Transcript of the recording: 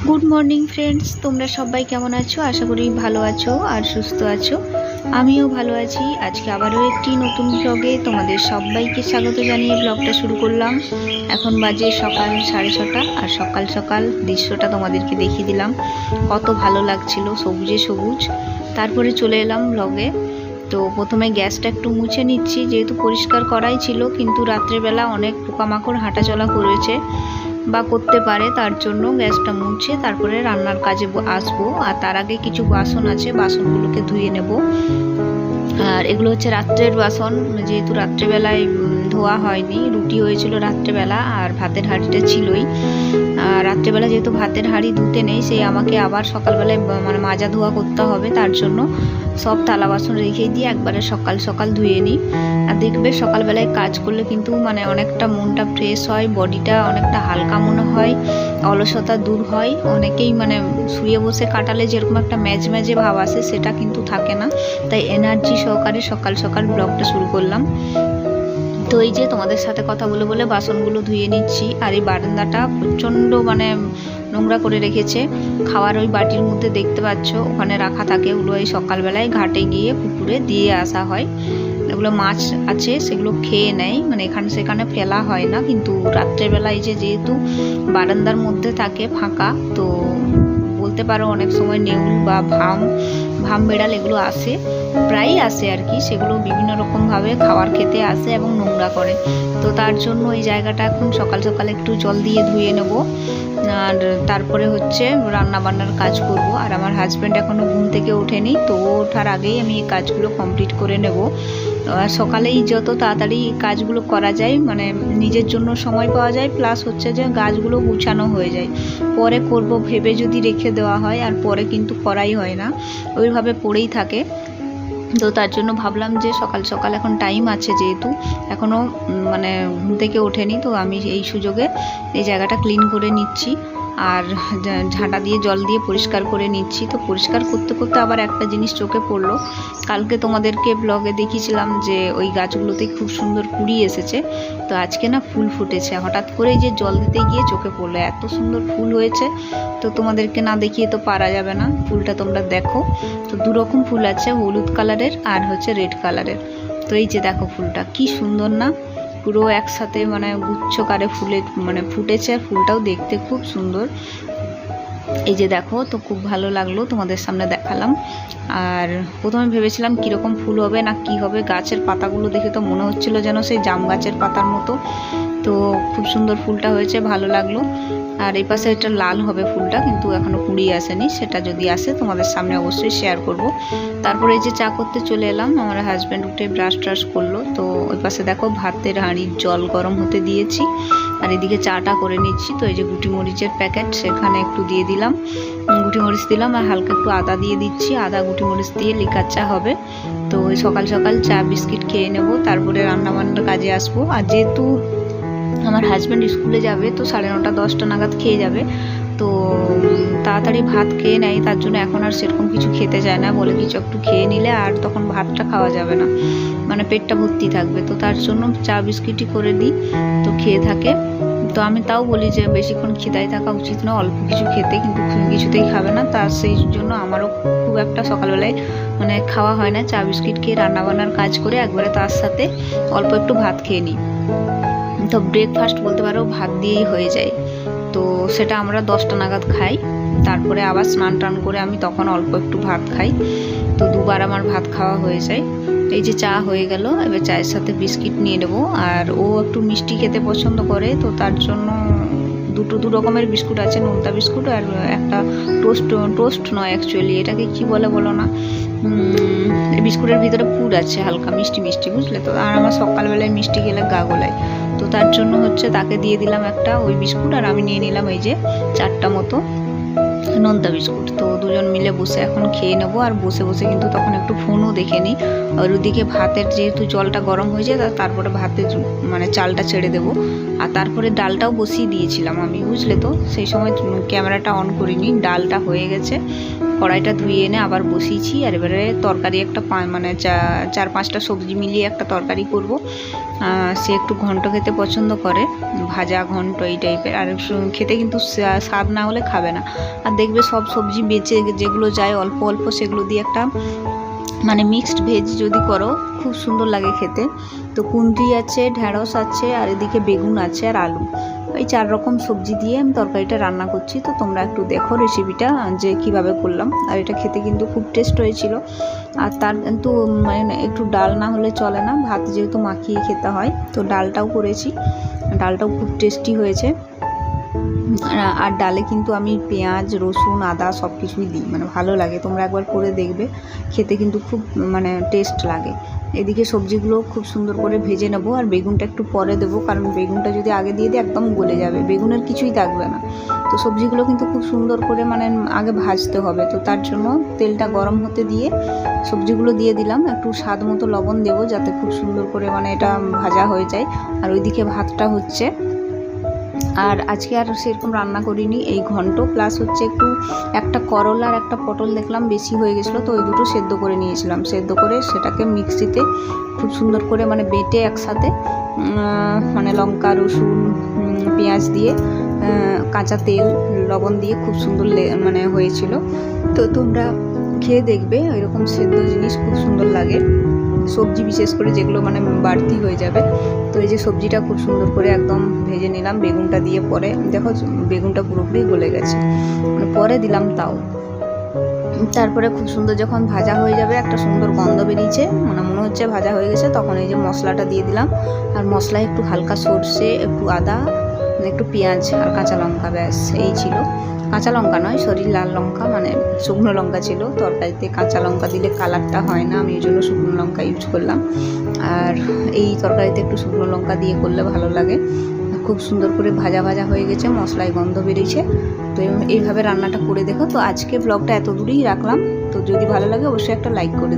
Good morning friends, তোমরা সবাই কেমন আছো? আশা করি ভালো আছো আর সুস্থ আছো। আমিও ভালো আছি। আজকে আবারও একটি নতুন ব্লগে তোমাদের সবাইকে স্বাগত জানিয়ে ব্লগটা শুরু করলাম। এখন বাজে সকাল 6:30 আর সকাল সকাল দৃশ্যটা তোমাদেরকে দেখিয়ে দিলাম। কত ভালো লাগছিল, সবুজে সবুজ। তারপরে চলে এলাম ব্লগে। তো প্রথমে গ্যাসটা একটু মুছে নিচ্ছি, যেহেতু পরিষ্কার করাই ছিল, কিন্তু রাত্রেবেলা অনেক পোকামাকড় হাঁটাচলা করেছে বা করতে পারে, তার জন্য গ্যাসটা মুছে তারপরে রান্নার কাজে আসবো। আর তার আগে কিছু বাসন আছে, বাসনগুলোকে ধুয়ে নেব। আর এগুলো হচ্ছে রাত্রের বাসন, যেহেতু রাত্রেবেলায় ধোয়া হয়নি। রুটি হয়েছিল রাত্রেবেলা আর ভাতের হাঁড়িটা ছিলই। রাত্রেবেলা যেহেতু ভাতের হাঁড়ি ধুতে নেই, সেই আমাকে আবার সকালবেলায় মানে মাজা ধোয়া করতে হবে। তার জন্য সব থালা বাসন রেখে দিয়ে একবারে সকাল সকাল ধুয়ে নিই। আর দেখবে সকালবেলায় কাজ করলে কিন্তু মানে অনেকটা মনটা ফ্রেশ হয়, বডিটা অনেকটা হালকা মনে হয়, অলসতা দূর হয়। অনেকেই মানে শুয়ে বসে কাটালে যেরকম একটা ম্যাজে ভাব আসে, সেটা কিন্তু থাকে না। তাই এনার্জি সহকারে সকাল সকাল ব্লগটা শুরু করলাম। তো এই যে তোমাদের সাথে কথা বলে বলে বাসনগুলো ধুয়ে নিচ্ছি। আর এই বারান্দাটা প্রচণ্ড মানে নোংরা করে রেখেছে। খাওয়ার ওই বাটির মধ্যে দেখতে পাচ্ছ ওখানে রাখা থাকে, ওগুলো এই সকালবেলায় ঘাটে গিয়ে পুকুরে দিয়ে আসা হয়। এগুলো মাছ আছে, সেগুলো খেয়ে নেয়, মানে এখানে সেখানে ফেলা হয় না। কিন্তু রাত্রেবেলায় যেহেতু বারান্দার মধ্যে থাকে ফাঁকা, তো বলতে পারো অনেক সময় নেউল বা ভাম বেড়াল এগুলো আসে, প্রায়ই আসে আর কি। সেগুলো বিভিন্ন রকমভাবে খাবার খেতে আসে এবং নোংরা করে। তো তার জন্য এই জায়গাটা এখন সকাল সকাল একটু জল দিয়ে ধুয়ে নেব। আর তারপরে হচ্ছে রান্না বান্নার কাজ করব। আর আমার হাজব্যান্ড এখনও ঘুম থেকে ওঠেনি, তো ওঠার আগেই আমি এই কাজগুলো কমপ্লিট করে নেব। আর সকালেই যত তাড়াতাড়ি কাজগুলো করা যায়, মানে নিজের জন্য সময় পাওয়া যায়, প্লাস হচ্ছে যে গাছগুলো গুছানো হয়ে যায়। পরে করব ভেবে যদি রেখে দেওয়া হয়, আর পরে কিন্তু করাই হয় না, ওইভাবে পড়েই থাকে। তো তার জন্য ভাবলাম যে সকাল সকাল এখন টাইম আছে, যেহেতু এখনও মানে ঘুম থেকে ওঠেনি, তো আমি এই সুযোগে এই জায়গাটা ক্লিন করে নিচ্ছি। আর ঝাঁটা দিয়ে জল দিয়ে পরিষ্কার করে নিচ্ছি। তো পরিষ্কার করতে করতে আবার একটা জিনিস চোখে পড়লো। কালকে তোমাদেরকে ব্লগে দেখিয়েছিলাম যে ওই গাছগুলোতে খুব সুন্দর কুড়ি এসেছে। তো আজকে না ফুল ফুটেছে। হঠাৎ করে যে জল দিতে গিয়ে চোখে পড়লো, এত সুন্দর ফুল হয়েছে। তো তোমাদেরকে না দেখিয়ে তো পারা যাবে না, ফুলটা তোমরা দেখো। তো দুরকম ফুল আছে, হলুদ কালারের আর হচ্ছে রেড কালারের। তো এই যে দেখো ফুলটা কি সুন্দর না, পুরো একসাথে মানে গুচ্ছকারে ফুলে মানে ফুটেছে। আর ফুলটাও দেখতে খুব সুন্দর। এই যে দেখো, তো খুব ভালো লাগলো, তোমাদের সামনে দেখালাম। আর প্রথমে ভেবেছিলাম কীরকম ফুল হবে না কি হবে, গাছের পাতাগুলো দেখে তো মনে হচ্ছিল যেন সেই জাম গাছের পাতার মতো। তো খুব সুন্দর ফুলটা হয়েছে, ভালো লাগলো। আর এই পাশে এটা লাল হবে ফুলটা, কিন্তু এখনও কুড়ি আসেনি। সেটা যদি আসে তোমাদের সামনে অবশ্যই শেয়ার করব। তারপরে এই যে চা করতে চলে এলাম। আমার হাজব্যান্ড উঠে ব্রাশ ট্রাশ করলো। তো ওই পাশে দেখো ভাতের হাঁড়ির জল গরম হতে দিয়েছি, আর এদিকে চাটা করে নিচ্ছি। তো এই যে গুটি মরিচের প্যাকেট, সেখানে একটু দিয়ে দিলাম, গুটি মরিচ দিলাম, আর হালকা একটু আদা দিয়ে দিচ্ছি। আদা গুটি মরিচ দিয়ে লিকার চা হবে। তো ওই সকাল সকাল চা বিস্কিট খেয়ে নেব, তারপরে রান্নাবান্নার কাজে আসবো। আর যেহেতু আমার হাজব্যান্ড স্কুলে যাবে, তো 9:30 10টা নাগাদ খেয়ে যাবে। তো তাড়াতাড়ি ভাত খেয়ে নেয়, তার জন্য এখন আর সেরকম কিছু খেতে চায় না, বলে কিছু একটু খেয়ে নিলে আর তখন ভাতটা খাওয়া যাবে না, মানে পেটটা ভর্তি থাকবে। তো তার জন্য চা বিস্কিটই করে দিই, তো খেয়ে থাকে। তো আমি তাও বলি যে বেশিক্ষণ খিদায় থাকা উচিত না, অল্প কিছু খেতে, কিন্তু কিছুতেই খাবে না। তার সেই জন্য আমারও খুব একটা সকালবেলায় মানে খাওয়া হয় না। চা বিস্কিট খেয়ে রান্নাবান্নার কাজ করে একবারে তার সাথে অল্প একটু ভাত খেয়ে নিই। তো ব্রেকফাস্ট বলতে পারো ভাত দিয়েই হয়ে যায়। তো সেটা আমরা 10টা নাগাদ খাই। তারপরে আবার স্নান টান করে আমি তখন অল্প একটু ভাত খাই। তো দুবার আমার ভাত খাওয়া হয়ে যায়। এই যে চা হয়ে গেল, এবার চায়ের সাথে বিস্কিট নিয়ে নেবো। আর ও একটু মিষ্টি খেতে পছন্দ করে, তো তার জন্য দু রকমের বিস্কুট আছে, নোনতা বিস্কুট আর একটা টোস্ট নয় অ্যাকচুয়ালি, এটাকে কি বলে বলো না, এই বিস্কুটের ভিতরে পুর আছে হালকা মিষ্টি মিষ্টি, বুঝলে তো। আর আমার সকালবেলায় মিষ্টি খেলে গা গোলায়, তো তার জন্য হচ্ছে তাকে দিয়ে দিলাম একটা ওই বিস্কুট, আর আমি নিয়ে নিলাম এই যে 4টা মতো নোনতা বিস্কুট। তো দুজন মিলে বসে এখন খেয়ে নেবো। আর বসে বসে কিন্তু তখন একটু ফোনও দেখে নিই। আর ওদিকে ভাতের যেহেতু জলটা গরম হয়ে যায়, তারপরে ভাতে মানে চালটা ছেড়ে দেবো। আর তারপরে ডালটাও বসিয়ে দিয়েছিলাম আমি, বুঝলে তো, সেই সময় ক্যামেরাটা অন করিনি। ডালটা হয়ে গেছে, কড়াইটা ধুয়ে এনে আবার বসিয়েছি। আর এবারে তরকারি একটা মানে 4-5টা সবজি মিলিয়ে একটা তরকারি করব। সে একটু ঘন্ট খেতে পছন্দ করে, ভাজা ঘন্ট এই টাইপের। আর খেতে কিন্তু স্বাদ না হলে খাবে না। আর দেখবে সব সবজি বেঁচে যেগুলো যায় অল্প অল্প, সেগুলো দিয়ে একটা মানে মিক্সড ভেজ যদি করো খুব সুন্দর লাগে খেতে। তো কুঁদরি আছে, ঢেঁড়স আছে, আর এদিকে বেগুন আছে, আর আলু। এই 4 রকম সবজি দিয়ে আমি তরকারিটা রান্না করছি। তো তোমরা একটু দেখো রেসিপিটা যে কিভাবে করলাম। আর এটা খেতে কিন্তু খুব টেস্ট হয়েছিল। আর তার কিন্তু মানে একটু ডাল না হলে চলে না, ভাত যেহেতু মাখিয়ে খেতে হয়। তো ডালটাও করেছি, ডালটাও খুব টেস্টি হয়েছে। আর ডালে কিন্তু আমি পেঁয়াজ, রসুন, আদা সব কিছুই দিই, মানে ভালো লাগে। তোমরা একবার করে দেখবে, খেতে কিন্তু খুব মানে টেস্ট লাগে। এদিকে সবজিগুলো খুব সুন্দর করে ভেজে নেবো। আর বেগুনটা একটু পরে দেবো, কারণ বেগুনটা যদি আগে দিয়ে দিই একদম গলে যাবে, বেগুনের কিছুই থাকবে না। তো সবজিগুলো কিন্তু খুব সুন্দর করে মানে আগে ভাজতে হবে। তো তার জন্য তেলটা গরম হতে দিয়ে সবজিগুলো দিয়ে দিলাম। একটু স্বাদ মতো লবণ দেবো, যাতে খুব সুন্দর করে মানে এটা ভাজা হয়ে যায়। আর ওইদিকে ভাতটা হচ্ছে। আর আজকে আর সেরকম রান্না করিনি, এই ঘন্ট প্লাস হচ্ছে একটু একটা করলা আর একটা পটল দেখলাম বেশি হয়ে গেছিলো, তো ওই দুটো সেদ্ধ করে নিয়েছিলাম। সেদ্ধ করে সেটাকে মিক্সিতে খুব সুন্দর করে মানে বেটে একসাথে মানে লঙ্কা, রসুন, পেঁয়াজ দিয়ে কাঁচা তেল, লবণ দিয়ে খুব সুন্দর মানে হয়েছিল। তো তোমরা খেয়ে দেখবে, এরকম সেদ্ধ জিনিস খুব সুন্দর লাগে। সবজি বিশেষ করে যেগুলো মানে বাড়তি হয়ে যাবে। তো এই যে সবজিটা খুব সুন্দর করে একদম ভেজে নিলাম বেগুনটা দিয়ে। পরে দেখো বেগুনটা পুরোপুরি গলে গেছে, মানে পরে দিলাম তাও। তারপরে খুব সুন্দর যখন ভাজা হয়ে যাবে, একটা সুন্দর গন্ধ বেরিয়েছে, মানে মনে হচ্ছে ভাজা হয়ে গেছে, তখন এই যে মশলাটা দিয়ে দিলাম। আর মশলায় একটু হালকা সর্ষে, একটু আদা, একটু পেঁয়াজ আর কাঁচা লঙ্কা, ব্যাস এই ছিল। কাঁচা লঙ্কা নয়, সরি, লাল লঙ্কা, মানে শুকনো লঙ্কা ছিল। তরকারিতে কাঁচা লঙ্কা দিলে কালারটা হয় না, আমি ওই জন্য শুকনো লঙ্কা ইউজ করলাম। আর এই তরকারিতে একটু শুকনো লঙ্কা দিয়ে করলে ভালো লাগে। খুব সুন্দর করে ভাজা ভাজা হয়ে গেছে, মশলায় গন্ধ বেরিয়েছে। তো এইভাবে রান্নাটা করে দেখো। তো আজকে ব্লগটা এত দূরেই রাখলাম। তো যদি ভালো লাগে অবশ্যই একটা লাইক করে